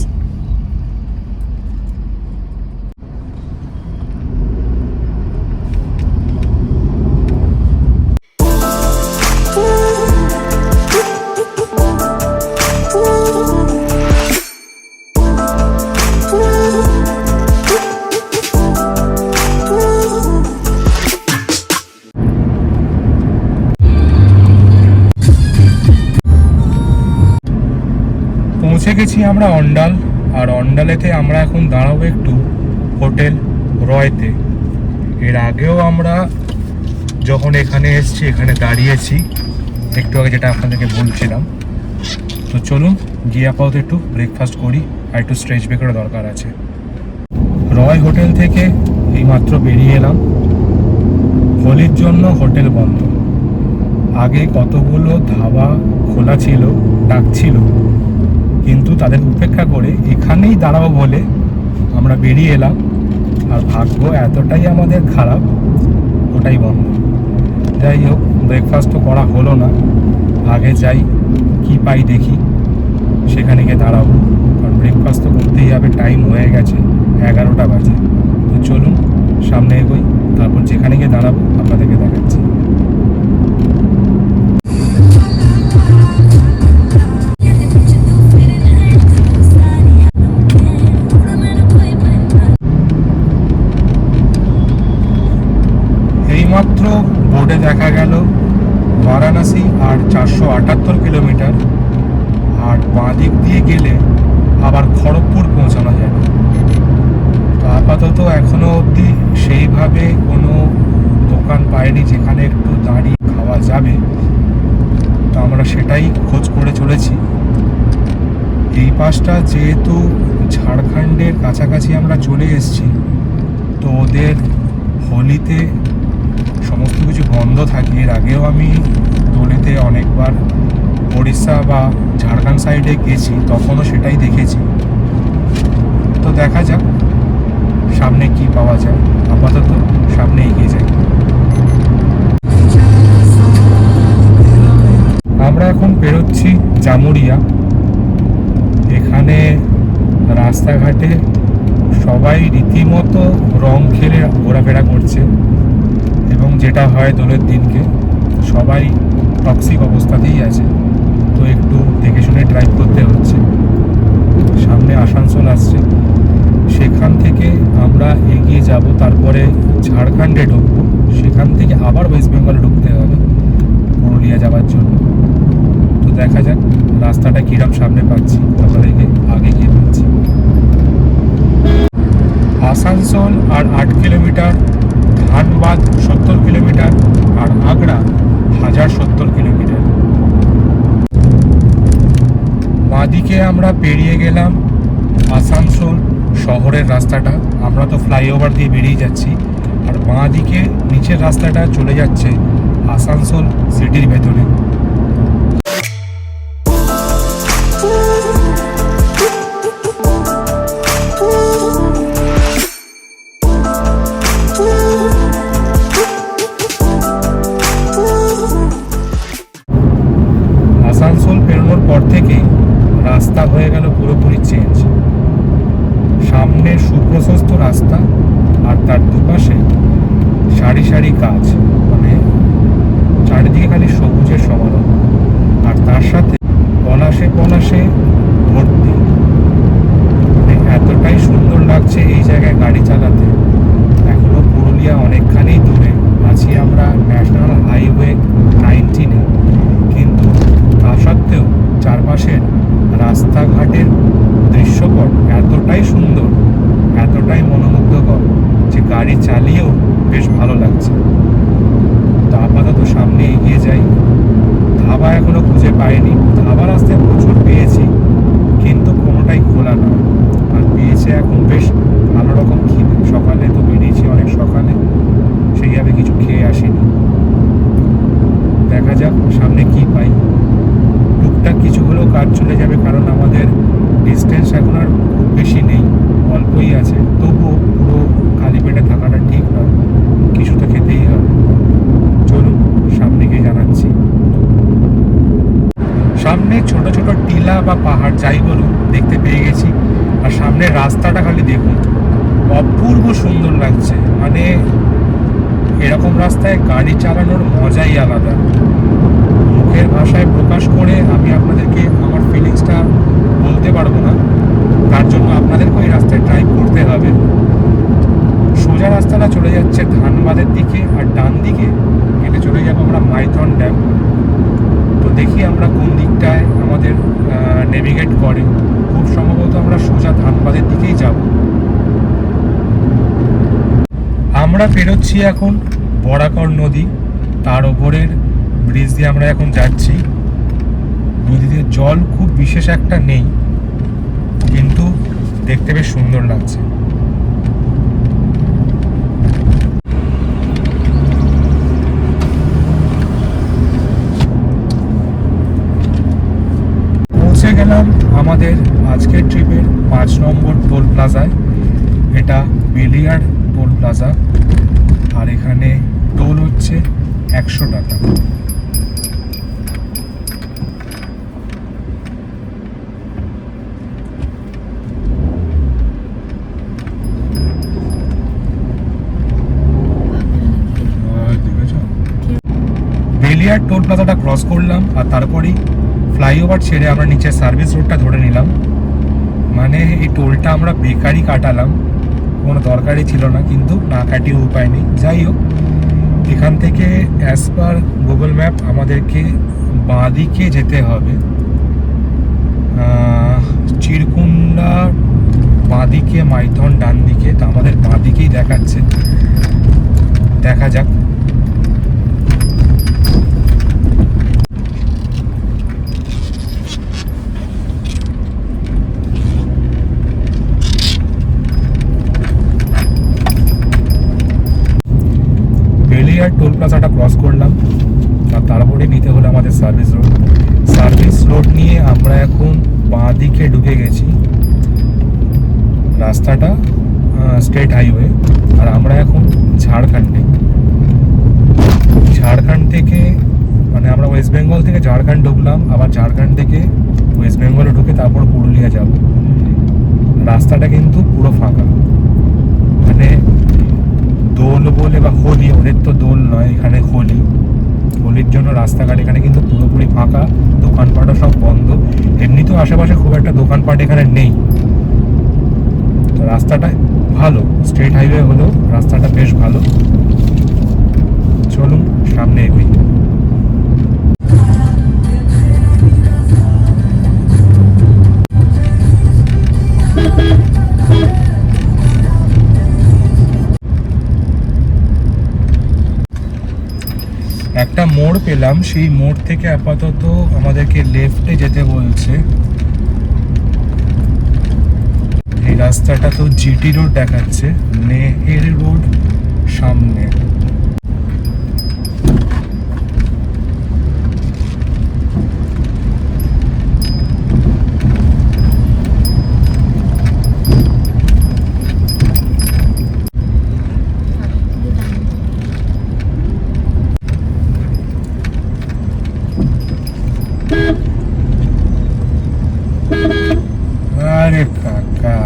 পৌঁছে গেছি আমরা অন্ডাল, আর অন্ডালেতে আমরা এখন দাঁড়াবো একটু হোটেল রয়তে। এর আগেও আমরা যখন এখানে এসেছি এখানে দাঁড়িয়েছি একটু আগে, যেটা আপনাদেরকে বলছিলাম। তো চলুন গিয়ে আপাতত একটু ব্রেকফাস্ট করি, আর একটু স্ট্রেচ ব্রেকেরও দরকার আছে। রয় হোটেল থেকে এইমাত্র বেরিয়ে এলাম। হোলির জন্য হোটেল বন্ধ। আগে কতগুলো ধাবা খোলা ছিল, ডাকছিল, কিন্তু তাদের উপেক্ষা করে এখানেই দাঁড়াবো বলে আমরা বেরিয়ে এলাম। আর ভাগ্য এতটাই আমাদের খারাপ, ওটাই বন্ধ। যাই হোক, ব্রেকফাস্ট তো করা হলো না, আগে যাই কি পাই দেখি, সেখানে গিয়ে দাঁড়াবো, কারণ ব্রেকফাস্ট তো করতেই হবে, টাইম হয়ে গেছে 11টা বাজে। তো চলুন সামনে এগোই, তারপর যেখানে গিয়ে দাঁড়াবো আপনাদেরকে দেখাচ্ছি। এইমাত্র বোর্ডে দেখা গেল বারাণসী আর 478 কিলোমিটার, আর বাঁ দিক দিয়ে গেলে আবার খড়গপুর পৌঁছানো যাবে। তো আপাতত এখনো অবধি সেইভাবে কোনো দোকান পাইনি যেখানে একটু দাঁড়িয়ে খাওয়া যাবে, তো আমরা সেটাই খোঁজ করে চলেছি। এই পাশটা যেহেতু ঝাড়খণ্ডের কাছাকাছি আমরা চলে এসেছি, তো ওদের হোলিতে সমস্ত কিছু বন্ধ থাকে। এর আগেও আমি হোলিতে অনেকবার ওড়িশা বা ঝাড়খণ্ড সাইডে গেছি, তখনও সেটাই দেখেছি। তো দেখা যাক সামনে কি পাওয়া যায়। আপাতত সামনে এগিয়ে যাই। আমরা এখন পেরোচ্ছি জামুরিয়া। এখানে রাস্তাঘাটে সবাই রীতিমতো রং খেলে ঘোরাফেরা করছে, এবং যেটা হয় দোলের দিনকে সবাই টক্সিক অবস্থাতেই আছে। তো একটু দেখে শুনে ড্রাইভ করতে হচ্ছে। সামনে আসানসোল আসছে, সেখান থেকে আমরা এগিয়ে যাব, তারপরে ঝাড়খণ্ডে ঢুকবো, সেখান থেকে আবার ওয়েস্ট বেঙ্গলে ঢুকতে হবে পুরুলিয়া যাওয়ার জন্য। তো দেখা যাক রাস্তাটা কিরম সামনে পাচ্ছি, আপনাদেরকে আগে গিয়ে পাচ্ছি। আসানসোল আর 8 কিলোমিটার, ধানবাদ 70 কিলোমিটার, আর আগ্রা 1070 কিলোমিটার। বাঁদিকে আমরা পেরিয়ে গেলাম আসানসোল শহরের রাস্তাটা। আমরা তো ফ্লাইওভার দিয়ে বেরিয়ে যাচ্ছি, আর বাঁদিকে নিচের রাস্তাটা চলে যাচ্ছে আসানসোল সিটির ভেতরে। আসানসোল পেরোনোর পর থেকে রাস্তা হয়ে গেল পুরোপুরি চেঞ্জ। সামনে সুপ্রশস্ত রাস্তা, আর তার দুপাশে সারি সারি গাছ, মানে চারিদিকে খালি সবুজের সমারোহ, আর তার সাথে পলাশে পলাশে ভর্তি। মানে এতটাই সুন্দর লাগছে এই জায়গায় গাড়ি চালাতে। এখনো পুরুলিয়া অনেকখানি দূরে আছি আমরা ন্যাশনাল হাইওয়ে 19-এ, কিন্তু তা সত্ত্বেও চারপাশের রাস্তাঘাটের দৃশ্যপট এতটাই সুন্দর, এতটাই মনোমুগ্ধকর যে গাড়ি চালিয়েও বেশ ভালো লাগছে। তো আপাতত সামনে এগিয়ে যাই। ধাবা এখনো খুঁজে পাইনি। ধাবা রাস্তায় প্রচুর পেয়েছি, কিন্তু কোনোটাই খোলা নয়। আর পেয়েছে এখন বেশ ভালো রকম খিদে। সকালে তো বেরিয়েছি অনেক সকালে, সেইভাবে কিছু খেয়ে আসিনি। দেখা যাক সামনে কি পাই। টুকটাক কিছু হলেও কাজ চলে যাবে, কারণ আমাদের ডিস্টেন্স এখন আর খুব বেশি নেই, অল্পই আছে। তবুও পুরো খালি পেটে থাকাটা ঠিক নয়, কিছু তো খেতেই হবে। চলুন সামনে গিয়ে জানাচ্ছি। সামনে ছোট ছোট টিলা বা পাহাড় যাই বলুন দেখতে পেয়ে গেছি। আর সামনের রাস্তাটা খালি দেখুন, অপূর্ব সুন্দর লাগছে। মানে এরকম রাস্তায় গাড়ি চালানোর মজাই আলাদা। মুখের ভাষায় প্রকাশ করে আমি আপনাদেরকে আমার ফিলিংসটা বলতে পারবো না, তার জন্য আপনাদেরকে ওই রাস্তায় ড্রাইভ করতে হবে। সোজা রাস্তাটা চলে যাচ্ছে ধানবাদের দিকে, আর ডান দিকে কেটে চলে যাবো আমরা মাইথন ড্যাম। তো দেখি আমরা কোন দিকটায় আমাদের নেভিগেট করে। খুব সম্ভবত আমরা সোজা ধানবাদের দিকেই যাব। আমরা পেরোচ্ছি এখন বরাকর নদী, তার ওপরের ব্রিজ দিয়ে আমরা এখন যাচ্ছি। নদীতে জল খুব বিশেষ একটা নেই, কিন্তু দেখতে বেশ সুন্দর লাগছে। পৌঁছে গেলাম আমাদের আজকের ট্রিপের 5 নম্বর টোল প্লাজায়। এটা বেলিয়ার টোল প্লাজা, আর এখানে টোল হচ্ছে 100 টাকা। বেলিয়ার টোল প্লাজাটা ক্রস করলাম, আর তারপরেই ফ্লাইওভার ছেড়ে আমরা নিচে সার্ভিস রোডটা ধরে নিলাম। মানে এই টোলটা আমরা বেকারই কাটালাম, কোনো দরকারই ছিল না, কিন্তু না কাটিয়ে উপায় নেই। যাই হোক, এখান থেকে অ্যাজ পার গুগল ম্যাপ আমাদেরকে বাঁ দিকে যেতে হবে। চিরকুন্ডা বাঁদিকে, মাইথন ডান দিকে। তা আমাদের বাঁদিকেই দেখাচ্ছে, দেখা যাক। বেলিয়ার টোল প্লাজাটা ক্রস করলাম, আর তারপরে নিতে হলো আমাদের সার্ভিস রোড। সার্ভিস রোড নিয়ে আমরা এখন বাঁ দিকে ঢুকে গেছি। রাস্তাটা স্টেট হাইওয়ে, আর আমরা এখন ঝাড়খণ্ডে। ঝাড়খণ্ড থেকে মানে আমরা ওয়েস্ট বেঙ্গল থেকে ঝাড়খণ্ড ঢুকলাম, আবার ঝাড়খণ্ড থেকে ওয়েস্ট বেঙ্গলে ঢুকে তারপর পুরুলিয়া যাব। রাস্তাটা কিন্তু পুরো ফাঁকা, মানে দোল বলে বা হোলি, ওদের তো দোল নয়, এখানে হোলি। হোলির জন্য রাস্তাঘাট এখানে কিন্তু পুরোপুরি ফাঁকা, দোকানপাটও সব বন্ধ। এমনিতেও আশেপাশে খুব একটা দোকানপাট এখানে নেই। তো রাস্তাটা ভালো, স্টেট হাইওয়ে হলেও রাস্তাটা বেশ ভালো। চলুন সামনে এগোই। একটা মোড় পেলাম, সেই মোড় থেকে আপাতত আমাদেরকে লেফটে যেতে বলছে। এই রাস্তাটা তো জিটি রোড দেখাচ্ছে, নেহের রোড সামনে। আরে কাকা,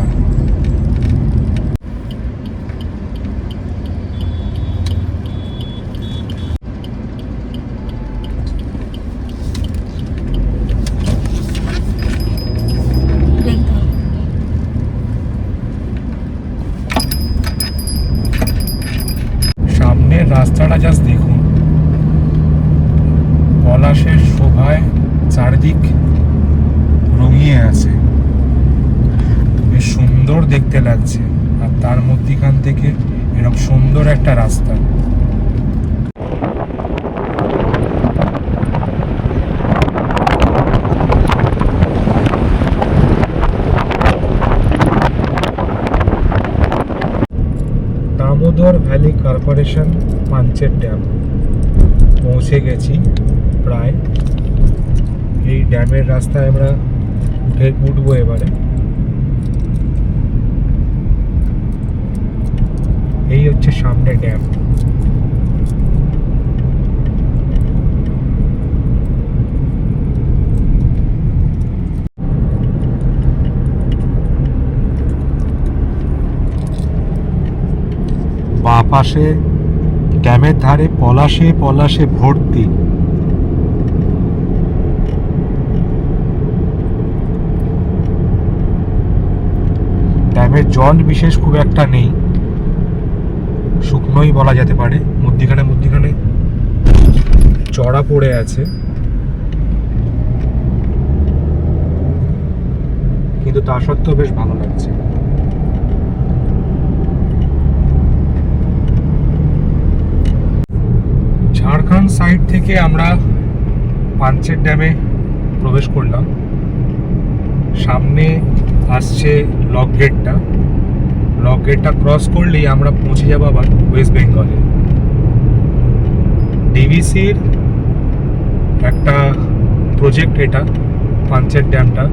সামনের রাস্তাটা জাস্ট দেখুন, পলাশের শোভায় চারদিক রঙিয়ে আছে, বেশ সুন্দর দেখতে লাগছে। আর তার মধ্যখান থেকে এরকম সুন্দর একটা রাস্তা। দামোদর ভ্যালি কর্পোরেশন পাঞ্চের ড্যাম পৌঁছে গেছি প্রায়। এই ড্যামের রাস্তায় আমরা উঠবো এবারে। এই হচ্ছে সামনে ড্যাম। বাঁ পাশে ড্যামের ধারে পলাশে পলাশে ভর্তি। ড্যামের জল বিশেষ খুব একটা নেই, শুকনোই বলা যেতে পারে। মধ্যিখানে চড়া পড়ে আছে, কিন্তু তা সত্ত্বেও বেশ ভালো লাগছে। ঝাড়খণ্ড সাইড থেকে আমরা পাঞ্চের ড্যামে প্রবেশ করলাম। সামনে আসছে লক গেটটা। লক গেটটা ক্রস করলেই আমরা পৌঁছে যাবো আবার ওয়েস্ট বেঙ্গলে। ডিভিসির একটা প্রজেক্ট এটা, পাঞ্চের ড্যামটা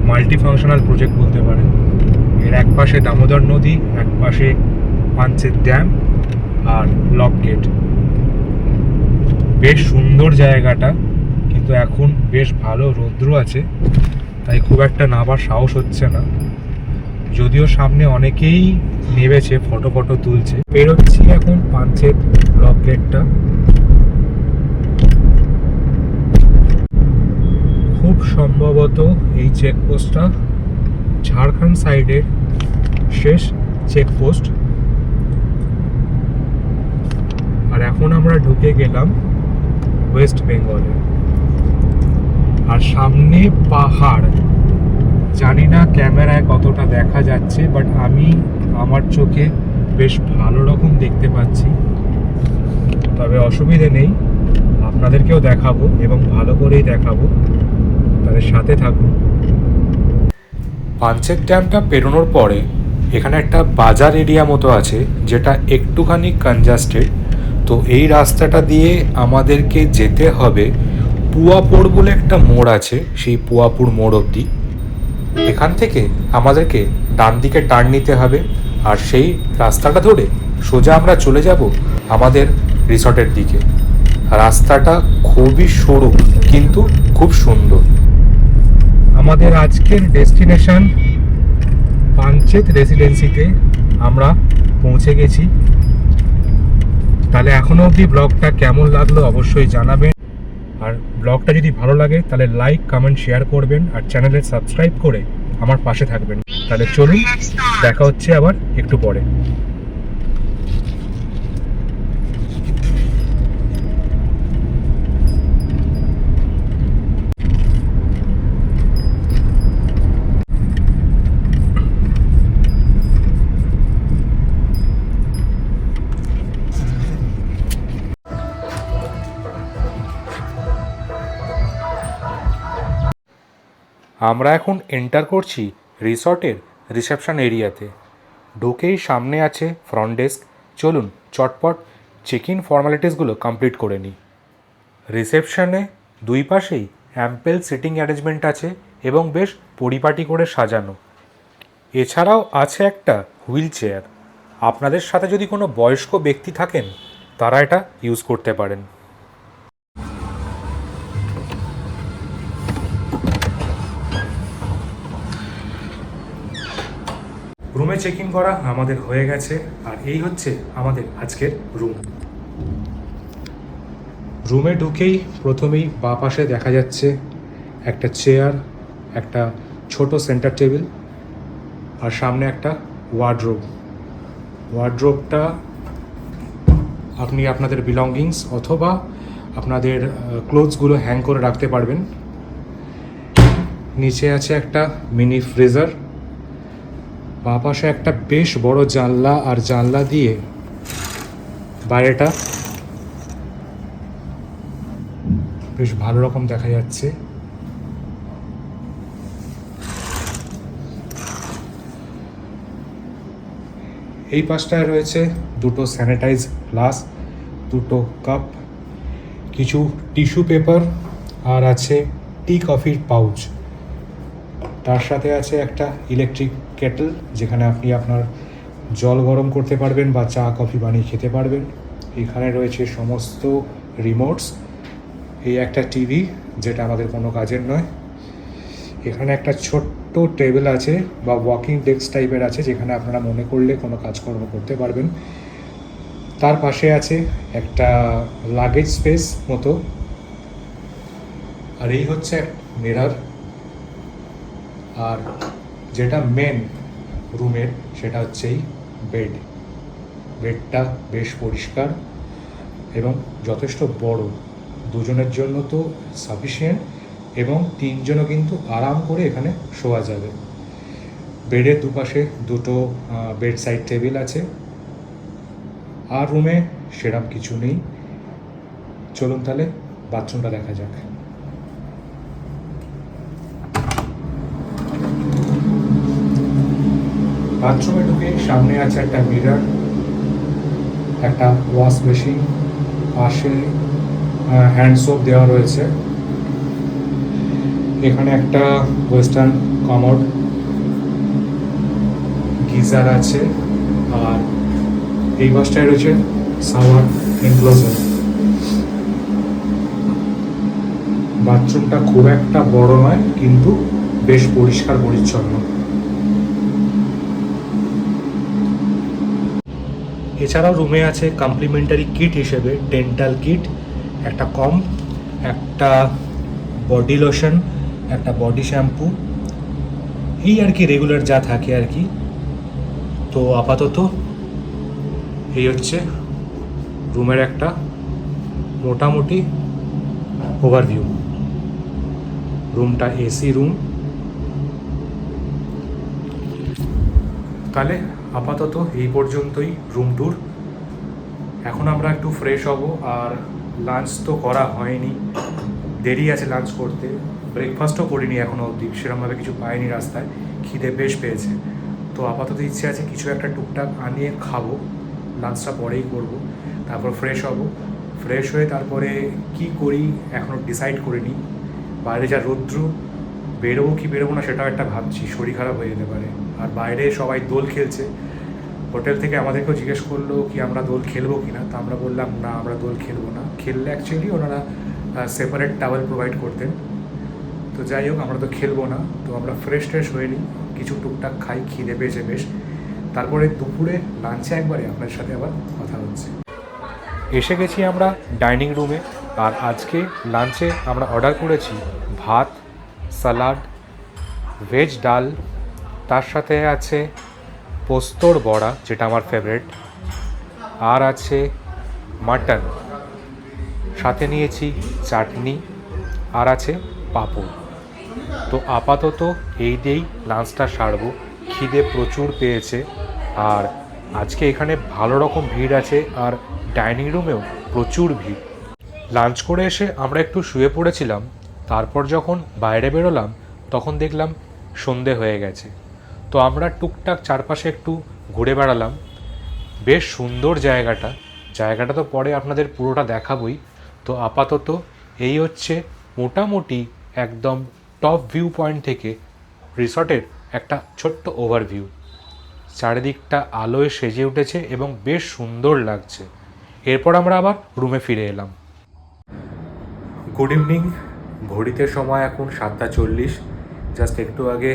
মাল্টি ফাংশনাল প্রজেক্ট বলতে পারেন। এর এক পাশে দামোদর নদী, এক পাশে পাঞ্চের ড্যাম আর লক গেট। বেশ সুন্দর জায়গাটা, কিন্তু এখন বেশ ভালো রৌদ্র আছে, তাই খুব একটা নামার সাহস হচ্ছে না। যদিও সামনে অনেকেই নেমেছে, ফটো তুলছে। বেরোচ্ছি এখন পাঞ্চের লক গেটটা। খুব সম্ভবত এই চেকপোস্টটা ঝাড়খণ্ড সাইডের শেষ চেকপোস্ট। আর এখন আমরা ঢুকে গেলাম ওয়েস্ট বেঙ্গলে। আর সামনে পাহাড়, জানি না ক্যামেরায় কতটা দেখা যাচ্ছে, বাট আমি আমার চোখে বেশ ভালো রকম দেখতে পাচ্ছি। তবে অসুবিধে নেই, আপনাদেরকেও দেখাবো এবং ভালো করেই দেখাবো, তাদের সাথে থাকুন। পাঞ্চেত ড্যামটা পেরোনোর পরে এখানে একটা বাজার এরিয়া মতো আছে, যেটা একটুখানি কনজাস্টেড। তো এই রাস্তাটা দিয়ে আমাদেরকে যেতে হবে পুয়াপুর বলে একটা মোড় আছে, সেই পুয়াপুর মোড় অবধি। এখান থেকে আমাদেরকে ডান দিকে টার্ন নিতে হবে, আর সেই রাস্তাটা ধরে সোজা আমরা চলে যাব আমাদের রিসর্টের দিকে। রাস্তাটা খুবই সরু কিন্তু খুব সুন্দর। আমাদের আজকের ডেস্টিনেশন পাঞ্চেত রেসিডেন্সিতে আমরা পৌঁছে গেছি। তাহলে এখনও অবধি ব্লগটা কেমন লাগলো অবশ্যই জানাবেন, আর ব্লগটা যদি ভালো লাগে তাহলে লাইক কমেন্ট শেয়ার করবেন, আর চ্যানেলে সাবস্ক্রাইব করে আমার পাশে থাকবেন। তাহলে চলুন, দেখা হচ্ছে আবার একটু পরে। আমরা এখন এন্টার করছি রিসর্টের রিসেপশন এরিয়াতে। ঢুকেই সামনে আছে ফ্রন্ট ডেস্ক। চলুন চটপট চেক ইন ফর্মালিটিসগুলো কমপ্লিট করে নিই। রিসেপশনে দুই পাশেই অ্যাম্পেল সিটিং অ্যারেঞ্জমেন্ট আছে এবং বেশ পরিপাটি করে সাজানো। এছাড়াও আছে একটা হুইল চেয়ার। আপনাদের সাথে যদি কোনো বয়স্ক ব্যক্তি থাকেন তারা এটা ইউজ করতে পারেন। রুমে চেক ইন করা আমাদের হয়ে গেছে, আর এই হচ্ছে আমাদের আজকের রুম। রুমে ঢুকেই প্রথমেই বাঁ পাশে দেখা যাচ্ছে একটা চেয়ার, একটা ছোট সেন্টার টেবিল, আর সামনে একটা ওয়ার্ডরোব। ওয়ার্ডরোবটা আপনি আপনাদের বিলঙ্গিংস অথবা আপনাদের ক্লোথসগুলো হ্যাং করে রাখতে পারবেন। নিচে আছে একটা মিনি ফ্রিজার। বাঁ পাশে একটা বেশ বড় জানলা, আর জানলা দিয়ে বাইরেটা বেশ ভালো রকম দেখা যাচ্ছে। এই পাশটায় রয়েছে দুটো স্যানিটাইজ গ্লাস, দুটো কাপ, কিছু টিস্যু পেপার, আর আছে টি কফির পাউচ। তার সাথে আছে একটা ইলেকট্রিক কেটল, যেখানে আপনি আপনার জল গরম করতে পারবেন বা চা কফি বানিয়ে খেতে পারবেন। এখানে রয়েছে সমস্ত রিমোটস। এই একটা টিভি, যেটা আমাদের কোনো কাজের নয়। এখানে একটা ছোট্ট টেবিল আছে বা ওয়াকিং ডেস্ক টাইপের আছে, যেখানে আপনারা মনে করলে কোনো কাজকর্ম করতে পারবেন। তার পাশে আছে একটা লাগেজ স্পেস মতো, আর এই হচ্ছে মিরর। আর যেটা মেন রুমের সেটা হচ্ছে এই বেড। বেডটা বেশ পরিষ্কার এবং যথেষ্ট বড়, দুজনের জন্য তো সাফিসিয়েন্ট, এবং তিনজনও কিন্তু আরাম করে এখানে শোয়া যাবে। বেডের দুপাশে দুটো বেড সাইড টেবিল আছে, আর রুমে সেরকম কিছু নেই। চলুন তাহলে বাথরুমটা দেখা যাক। বাথরুমে ঢুকে সামনে আছে একটা মিরর, একটা ওয়াশ মেশিন, পাশে হ্যান্ড সোপ দেওয়া রয়েছে। এখানে একটা ওয়েস্টার্ন কমোড, গিজার আছে, আর এই বাসটায় রয়েছে শাওয়ার এনক্লোজার। বাথরুমটা খুব একটা বড় নয়, কিন্তু বেশ পরিষ্কার পরিচ্ছন্ন। এছাড়াও রুমে আছে কমপ্লিমেন্টারি কিট হিসেবে ডেন্টাল কিট, একটা কম্ব, একটা বডি লোশন, একটা বডি শ্যাম্পু, এই আর কি রেগুলার যা থাকে আর কি। তো আপাতত এই হচ্ছে রুমের একটা মোটামুটি ওভারভিউ। রুমটা এসি রুম, তাহলে আপাতত এই পর্যন্তই রুম ট্যুর। এখন আমরা একটু ফ্রেশ হব, আর লাঞ্চ তো করা হয়নি, দেরি আছে লাঞ্চ করতে। ব্রেকফাস্টও করিনি এখনও অবধি, সেরকমভাবে কিছু পাইনি রাস্তায়, খিদে বেশ পেয়েছে। তো আপাতত ইচ্ছে আছে কিছু একটা টুকটাক আনিয়ে খাবো, লাঞ্চটা পরেই করব। তারপর ফ্রেশ হব, ফ্রেশ হয়ে তারপরে কি করি এখনও ডিসাইড করিনি। বাইরে যা রৌদ্র, বেরোবো কি বেরোবো না সেটাও একটা ভাবছি, শরীর খারাপ হয়ে যেতে পারে। আর বাইরে সবাই দোল খেলছে, হোটেল থেকে আমাদেরকেও জিজ্ঞেস করলো কি আমরা দোল খেলবো কি না, তো আমরা বললাম না, আমরা দোল খেলবো না। খেললে অ্যাকচুয়ালি ওনারা সেপারেট টাওয়েল প্রোভাইড করতেন। তো যাই হোক, আমরা তো খেলবো না। তো আমরা ফ্রেশ ট্রেশ হয়ে নিই, কিছু টুকটাক খাই, খিদে পেয়েছে বেশ। তারপরে দুপুরে লাঞ্চে একবারে আপনার সাথে আবার কথা হচ্ছে। এসে গেছি আমরা ডাইনিং রুমে, আর আজকে লাঞ্চে আমরা অর্ডার করেছি ভাত, সালাড, ভেজ ডাল, তার সাথে আছে পোস্তর বড়া যেটা আমার ফেভারিট, আর আছে মাটন, সাথে নিয়েছি চাটনি, আর আছে পাঁপড়। তো আপাতত এই দিয়েই লাঞ্চটা সারবো, খিদে প্রচুর পেয়েছে। আর আজকে এখানে ভালো রকম ভিড় আছে, আর ডাইনিং রুমেও প্রচুর ভিড়। লাঞ্চ করে এসে আমরা একটু শুয়ে পড়েছিলাম, তারপর যখন বাইরে বেরোলাম তখন দেখলাম সন্ধে হয়ে গেছে। তো আমরা টুকটাক চারপাশে একটু ঘুরে বেড়ালাম। বেশ সুন্দর জায়গাটা তো পরে আপনাদের পুরোটা দেখাবই। তো আপাতত এই হচ্ছে মোটামুটি একদম টপ ভিউ পয়েন্ট থেকে রিসর্টের একটা ছোট্ট ওভারভিউ। চারিদিকটা আলোয় সেজে উঠেছে এবং বেশ সুন্দর লাগছে। এরপর আমরা আবার রুমে ফিরে এলাম। গুড ইভিনিং, ঘড়িতে সময় এখন 7:40। জাস্ট একটু আগে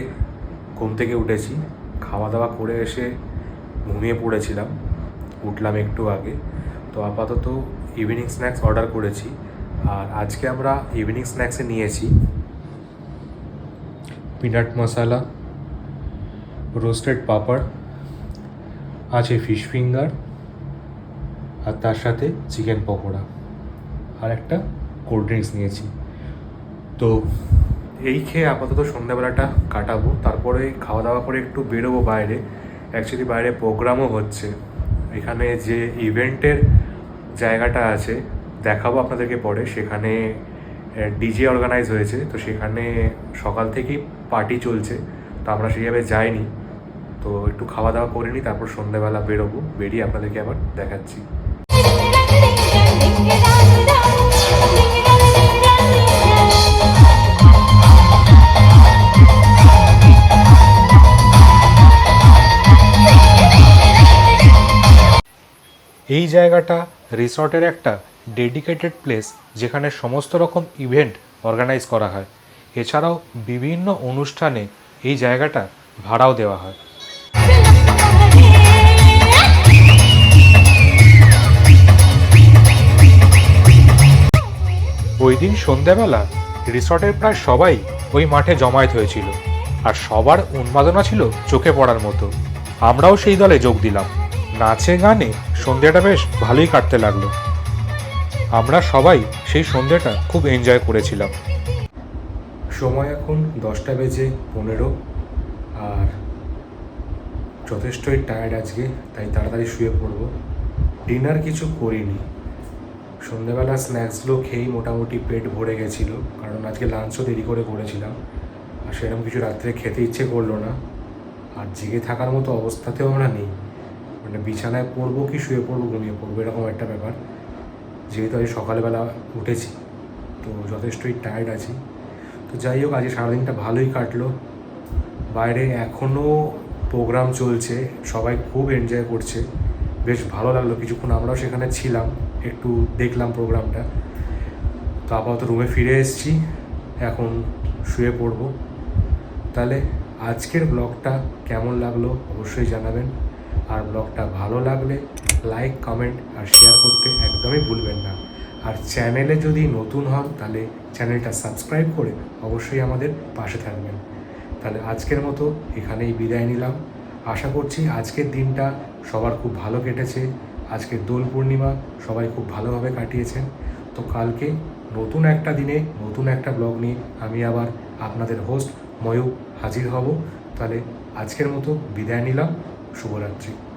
ঘুম থেকে উঠেছি, খাওয়া দাওয়া করে এসে ঘুমিয়ে পড়েছিলাম, উঠলাম একটু আগে। তো আপাতত ইভিনিং স্ন্যাক্স অর্ডার করেছি, আর আজকে আমরা ইভিনিং স্ন্যাক্সে নিয়েছি পিনাট মশলা, রোস্টেড পাপড়, আছে ফিশ ফিঙ্গার, আর তার সাথে চিকেন পকোড়া, আর একটা কোল্ড ড্রিঙ্কস নিয়েছি। তো এই খেয়ে আপাতত সন্ধ্যাবেলাটা কাটাবো, তারপরে খাওয়া দাওয়া করে একটু বেরোবো বাইরে। অ্যাকচুয়ালি বাইরে প্রোগ্রামও হচ্ছে, এখানে যে ইভেন্টের জায়গাটা আছে দেখাবো আপনাদেরকে পরে। সেখানে ডিজে অর্গানাইজ হয়েছে, তো সেখানে সকাল থেকেই পার্টি চলছে। তো আমরা সেইভাবে যাইনি, তো একটু খাওয়া দাওয়া করে নিই, তারপর সন্ধ্যাবেলা বেরোবো। বেরিয়ে আপনাদেরকে আবার দেখাচ্ছি। এই জায়গাটা রিসর্টের একটা ডেডিকেটেড প্লেস, যেখানে সমস্ত রকম ইভেন্ট অর্গানাইজ করা হয়। এছাড়াও বিভিন্ন অনুষ্ঠানে এই জায়গাটা ভাড়াও দেওয়া হয়। ওই দিন সন্ধ্যাবেলা রিসর্টের প্রায় সবাই ওই মাঠে জমায়েত হয়েছিল, আর সবার উন্মাদনা ছিল চোখে পড়ার মতো। আমরাও সেই দলে যোগ দিলাম। নাচে গানে সন্ধ্যাটা বেশ ভালোই কাটতে লাগলো। আমরা সবাই সেই সন্ধ্যাটা খুব এনজয় করেছিলাম। সময় এখন 10:15, আর যথেষ্টই টায়ার্ড আজকে, তাই তাড়াতাড়ি শুয়ে পড়বো। ডিনার কিছু করিনি, সন্ধ্যাবেলা স্ন্যাক্সগুলো খেয়েই মোটামুটি পেট ভরে গেছিলো, কারণ আজকে লাঞ্চও দেরি করে করেছিলাম, আর সেরকম কিছু রাত্রে খেতে ইচ্ছে করলো না। আর জেগে থাকার মতো অবস্থাতেও আমরা নেই, মানে বিছানায় পড়বো কি শুয়ে পড়বো, ঘুমিয়ে পড়বো, এরকম একটা ব্যাপার। যেহেতু আজ সকালবেলা উঠেছি, তো যথেষ্টই টায়ার্ড আছি। তো যাই হোক, আজকে সারাদিনটা ভালোই কাটলো। বাইরে এখনও প্রোগ্রাম চলছে, সবাই খুব এনজয় করছে, বেশ ভালো লাগলো। কিছুক্ষণ আমরাও সেখানে ছিলাম, একটু দেখলাম প্রোগ্রামটা। তো আপাতত রুমে ফিরে এসেছি, এখন শুয়ে পড়বো। তাহলে আজকের ব্লগটা কেমন লাগলো অবশ্যই জানাবেন, আর ব্লগটা ভালো লাগলে লাইক, কমেন্ট আর শেয়ার করতে একদমই ভুলবেন না। আর চ্যানেলে যদি নতুন হন তাহলে চ্যানেলটা সাবস্ক্রাইব করে অবশ্যই আমাদের পাশে থাকবেন। তাহলে আজকের মতো এখানেই বিদায় নিলাম। আশা করছি আজকের দিনটা সবার খুব ভালো কেটেছে। আজকে দোল পূর্ণিমা, সবাই খুব ভালোভাবে কাটিয়েছেন। তো কালকে নতুন একটা দিনে নতুন একটা ব্লগ নিয়ে আমি আবার আপনাদের হোস্ট ময়ূক হাজির হব। তাহলে আজকের মতো বিদায় নিলাম। শুভরাত্রি।